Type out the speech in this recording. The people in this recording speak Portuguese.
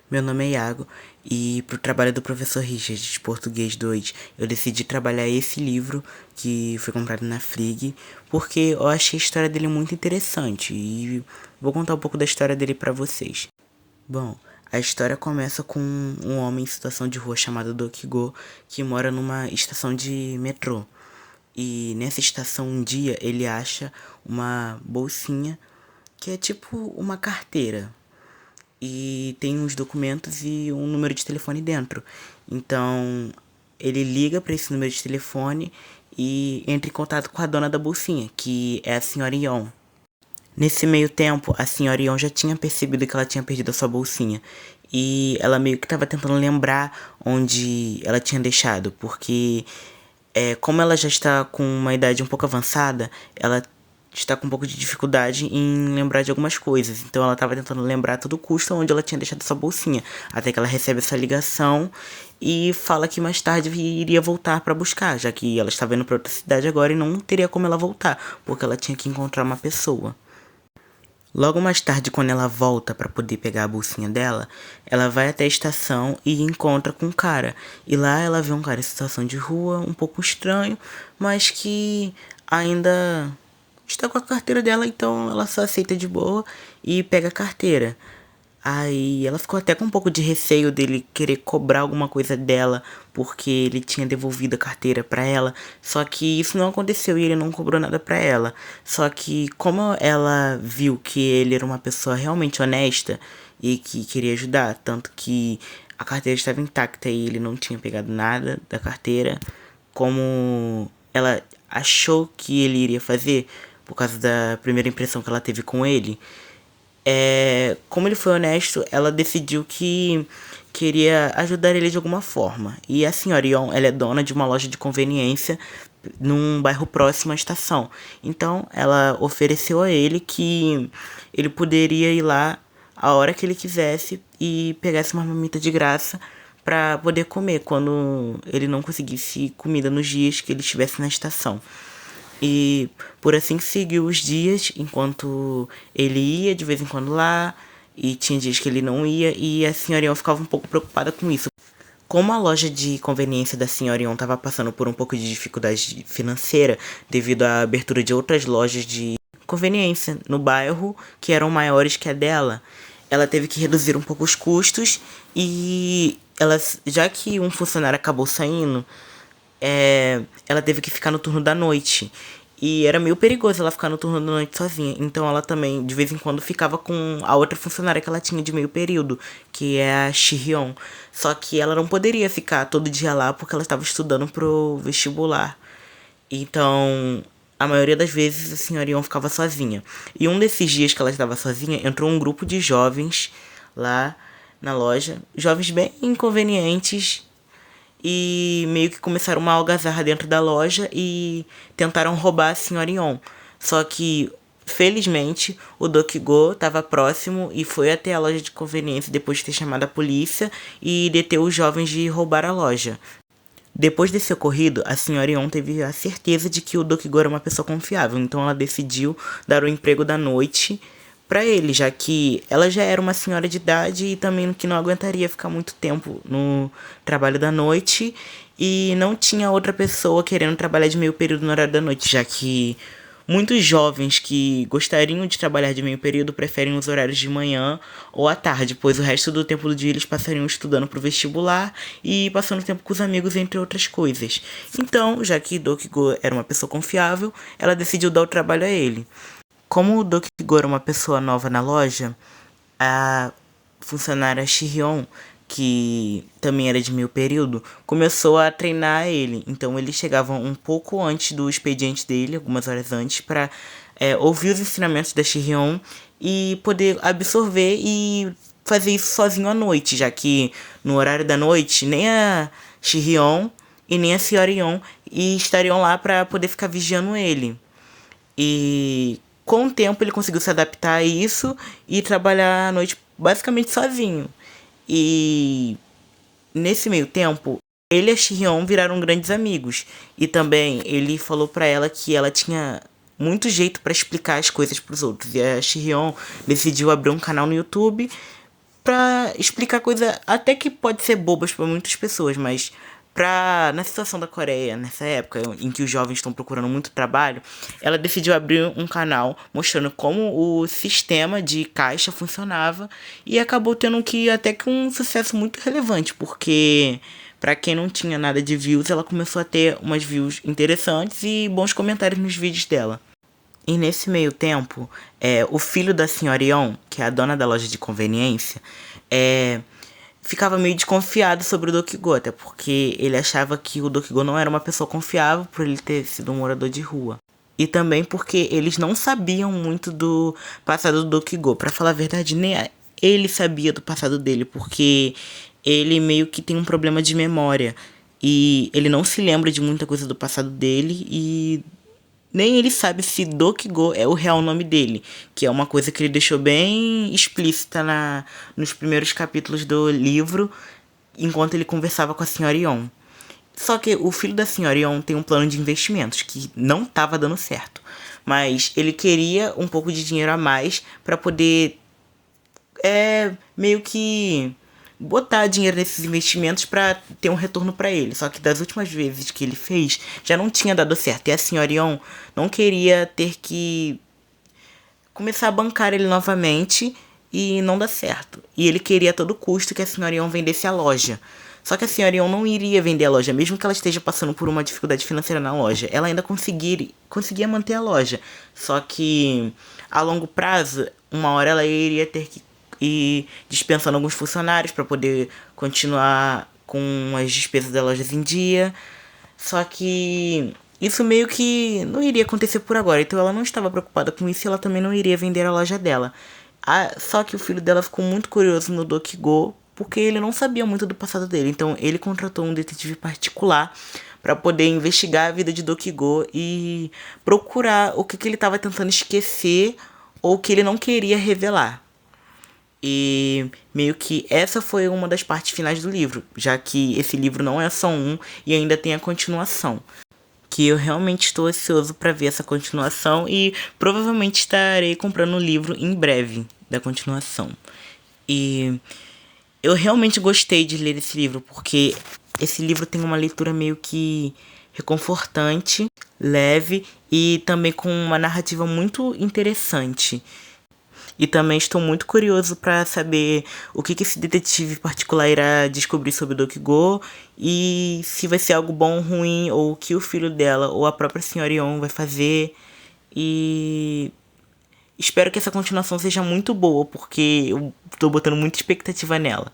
Meu nome é Iago e para o trabalho do professor Richard de Português 2 eu decidi trabalhar esse livro que foi comprado na Flig porque eu achei a história dele muito interessante e vou contar um pouco da história dele para vocês. Bom, a história começa com um homem em situação de rua chamado Dokigo que mora numa estação de metrô. E nessa estação um dia ele acha uma bolsinha que é tipo uma carteira e tem uns documentos e um número de telefone dentro. Então, ele liga para esse número de telefone e entra em contato com a dona da bolsinha, que é a senhora Ion. Nesse meio tempo, a senhora Ion já tinha percebido que ela tinha perdido a sua bolsinha. E ela meio que estava tentando lembrar onde ela tinha deixado, porque como ela já está com uma idade um pouco avançada, ela está com um pouco de dificuldade em lembrar de algumas coisas. Então ela estava tentando lembrar a todo custo onde ela tinha deixado essa bolsinha. Até que ela recebe essa ligação e fala que mais tarde iria voltar para buscar, já que ela estava indo para outra cidade agora e não teria como ela voltar, porque ela tinha que encontrar uma pessoa. Logo mais tarde, quando ela volta para poder pegar a bolsinha dela, ela vai até a estação e encontra com um cara. E lá ela vê um cara em situação de rua, um pouco estranho, mas que ainda está com a carteira dela, então ela só aceita de boa e pega a carteira. Aí ela ficou até com um pouco de receio dele querer cobrar alguma coisa dela, porque ele tinha devolvido a carteira pra ela. Só que isso não aconteceu e ele não cobrou nada pra ela. Só que como ela viu que ele era uma pessoa realmente honesta e que queria ajudar, tanto que a carteira estava intacta e ele não tinha pegado nada da carteira, como ela achou que ele iria fazer, por causa da primeira impressão que ela teve com ele, como ele foi honesto, ela decidiu que queria ajudar ele de alguma forma. E a senhora Ion, ela é dona de uma loja de conveniência num bairro próximo à estação. Então, ela ofereceu a ele que ele poderia ir lá a hora que ele quisesse e pegasse uma marmita de graça para poder comer quando ele não conseguisse comida nos dias que ele estivesse na estação. E por assim seguiu os dias, enquanto ele ia de vez em quando lá, e tinha dias que ele não ia, e a senhorinha ficava um pouco preocupada com isso. Como a loja de conveniência da senhorinha estava passando por um pouco de dificuldade financeira devido à abertura de outras lojas de conveniência no bairro que eram maiores que a dela, ela teve que reduzir um pouco os custos e ela, já que um funcionário acabou saindo, ela teve que ficar no turno da noite. E era meio perigoso ela ficar no turno da noite sozinha. Então ela também, de vez em quando, ficava com a outra funcionária que ela tinha de meio período, que é a Shihyon. Só que ela não poderia ficar todo dia lá porque ela estava estudando pro vestibular. Então, a maioria das vezes a senhora Yon ficava sozinha. E um desses dias que ela estava sozinha, entrou um grupo de jovens lá na loja. Jovens bem inconvenientes e meio que começaram uma algazarra dentro da loja e tentaram roubar a senhora Ion. Só que, felizmente, o Dokigo estava próximo e foi até a loja de conveniência depois de ter chamado a polícia e deteu os jovens de roubar a loja. Depois desse ocorrido, a senhora Ion teve a certeza de que o Dokigo era uma pessoa confiável, então ela decidiu dar o emprego da noite para ele, já que ela já era uma senhora de idade e também que não aguentaria ficar muito tempo no trabalho da noite e não tinha outra pessoa querendo trabalhar de meio período no horário da noite, já que muitos jovens que gostariam de trabalhar de meio período preferem os horários de manhã ou à tarde, pois o resto do tempo do dia eles passariam estudando para o vestibular e passando tempo com os amigos, entre outras coisas. Então, já que Dokigo era uma pessoa confiável, ela decidiu dar o trabalho a ele. Como o Dokigo era uma pessoa nova na loja, a funcionária Shihyon, que também era de meio período, começou a treinar ele. Então eles chegavam um pouco antes do expediente dele, algumas horas antes, para ouvir os ensinamentos da Shihyon e poder absorver e fazer isso sozinho à noite, já que no horário da noite nem a Shihyon e nem a senhora Yon estariam lá para poder ficar vigiando ele. E com o tempo ele conseguiu se adaptar a isso e trabalhar à noite basicamente sozinho. E nesse meio tempo, ele e a Shihyon viraram grandes amigos. E também ele falou pra ela que ela tinha muito jeito pra explicar as coisas pros outros. E a Shihyon decidiu abrir um canal no YouTube pra explicar coisa até que pode ser bobas pra muitas pessoas, mas na situação da Coreia, nessa época em que os jovens estão procurando muito trabalho, ela decidiu abrir um canal mostrando como o sistema de caixa funcionava e acabou tendo até que um sucesso muito relevante, porque pra quem não tinha nada de views, ela começou a ter umas views interessantes e bons comentários nos vídeos dela. E nesse meio tempo, o filho da senhora Yeon, que é a dona da loja de conveniência, ficava meio desconfiado sobre o Dokigô, até porque ele achava que o Dokigô não era uma pessoa confiável por ele ter sido um morador de rua. E também porque eles não sabiam muito do passado do Dokigô. Pra falar a verdade, nem ele sabia do passado dele, porque ele meio que tem um problema de memória. E ele não se lembra de muita coisa do passado dele e nem ele sabe se Dokigô é o real nome dele, que é uma coisa que ele deixou bem explícita nos primeiros capítulos do livro, enquanto ele conversava com a senhora Yeon. Só que o filho da senhora Yeon tem um plano de investimentos que não estava dando certo, mas ele queria um pouco de dinheiro a mais para poder meio que botar dinheiro nesses investimentos para ter um retorno para ele. Só que das últimas vezes que ele fez, já não tinha dado certo. E a senhora Yeon não queria ter que começar a bancar ele novamente e não dar certo. E ele queria a todo custo que a senhora Yeon vendesse a loja. Só que a senhora Yeon não iria vender a loja, mesmo que ela esteja passando por uma dificuldade financeira na loja. Ela ainda conseguia manter a loja. Só que a longo prazo, uma hora ela iria ter que ir dispensando alguns funcionários para poder continuar com as despesas da loja em dia. Só que isso meio que não iria acontecer por agora, então ela não estava preocupada com isso e ela também não iria vender a loja dela. Só que o filho dela ficou muito curioso no Dokigô, porque ele não sabia muito do passado dele. Então ele contratou um detetive particular para poder investigar a vida de Dokigô e procurar o que ele estava tentando esquecer ou que ele não queria revelar. E meio que essa foi uma das partes finais do livro, já que esse livro não é só um e ainda tem a continuação. Que eu realmente estou ansioso para ver essa continuação e provavelmente estarei comprando o livro em breve da continuação. E eu realmente gostei de ler esse livro, porque esse livro tem uma leitura meio que reconfortante, leve e também com uma narrativa muito interessante. E também estou muito curioso para saber o que esse detetive particular irá descobrir sobre o Dokigô e se vai ser algo bom ou ruim, ou o que o filho dela ou a própria senhora Yeon vai fazer. E espero que essa continuação seja muito boa, porque eu tô botando muita expectativa nela.